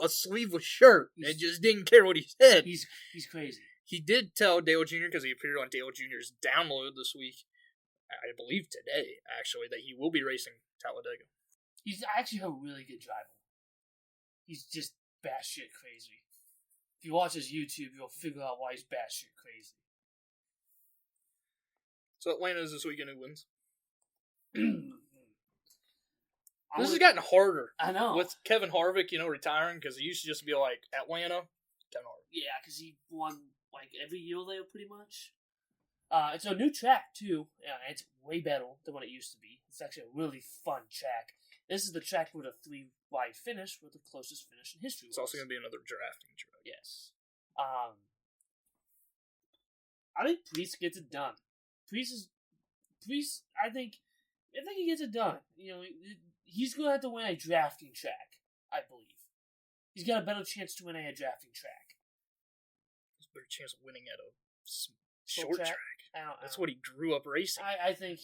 a sleeveless shirt and just didn't care what he said. He's crazy. He did tell Dale Jr., because he appeared on Dale Jr.'s download this week, I believe today, actually, that he will be racing Talladega. He's actually a really good driver. He's just batshit crazy. If you watch his YouTube, you'll figure out why he's batshit crazy. So Atlanta is this weekend. Who wins? This has gotten harder. I know. With Kevin Harvick, retiring, because he used to just be like, Atlanta, Kevin Harvick. Yeah, because he won every year there pretty much. It's a new track too. Yeah, it's way better than what it used to be. It's actually a really fun track. This is the track with a 3-wide finish, with the closest finish in history. It's also going to be another drafting track. Yes. I think Priest gets it done. Priest. I think he gets it done. He's going to have to win a drafting track. I believe he's got a better chance to win a drafting track. There's a better chance of winning at a short track. That's what he grew up racing. I think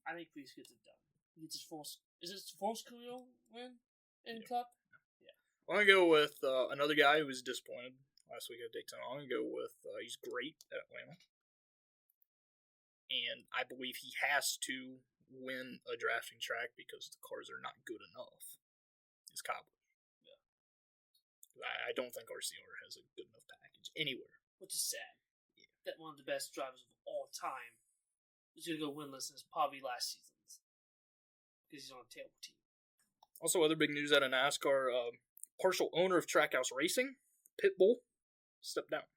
Priest gets it done. He gets his first career win in Cup? Yeah. I'm going to go with another guy who was disappointed last week at Daytona. I'm going to go with, he's great at Atlanta. And I believe he has to win a drafting track because the cars are not good enough. It's Kyle Busch. Yeah. I don't think RCR has a good enough package anywhere. Which is sad. Yeah. That one of the best drivers of all time is going to go winless in his probably last season. Because he's on a terrible team. Also, other big news out of NASCAR, partial owner of Trackhouse Racing, Pitbull, stepped down.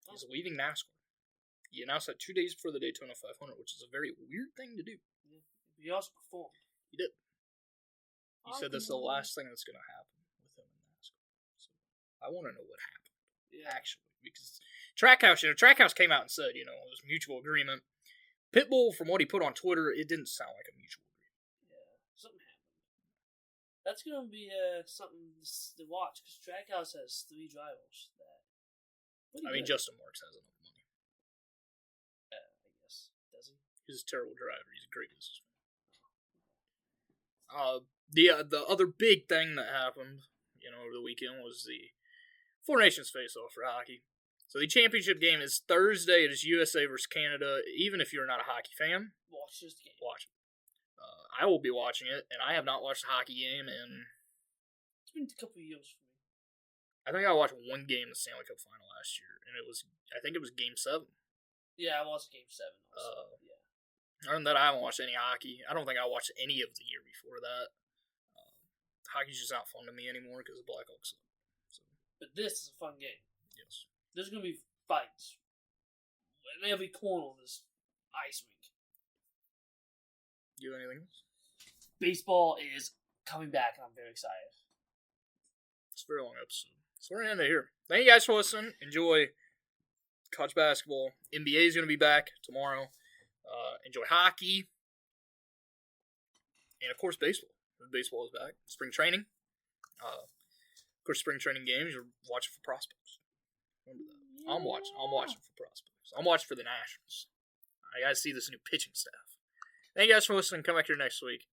He's leaving NASCAR. He announced that 2 days before the Daytona 500, which is a very weird thing to do. Yeah. He also performed. He did. He said this is the last thing that's going to happen with him in NASCAR. So I want to know what happened, actually. Because Trackhouse came out and said, it was mutual agreement. Pitbull, from what he put on Twitter, it didn't sound like a mutual agreement. Something happened. That's going to be something to watch, because Trackhouse has 3 drivers. Justin Marks has enough money. I guess. Does he? He's a terrible driver. He's a great businessman. The other big thing that happened, over the weekend was the Four Nations face-off for hockey. So the championship game is Thursday. It is USA versus Canada. Even if you're not a hockey fan, watch this game. Watch it. I will be watching it, and I have not watched a hockey game in... It's been a couple of years for me. I think I watched one game in the Stanley Cup final last year, and I think it was Game 7. Yeah, I watched Game 7 also. Other than that, I haven't watched any hockey. I don't think I watched any of the year before that. Hockey's just not fun to me anymore because the Blackhawks. So. But this is a fun game. Yes. There's going to be fights in every corner of this ice rink. You have anything else? Baseball is coming back, and I'm very excited. It's a very long episode. So we're going to end it here. Thank you guys for listening. Enjoy college basketball. NBA is going to be back tomorrow. Enjoy hockey. And, of course, baseball. Baseball is back. Spring training. Of course, spring training games, you're watching for prospects. Remember that. Yeah. I'm watching for prospects. I'm watching for the Nationals. I got to see this new pitching staff. Thank you guys for listening. Come back here next week.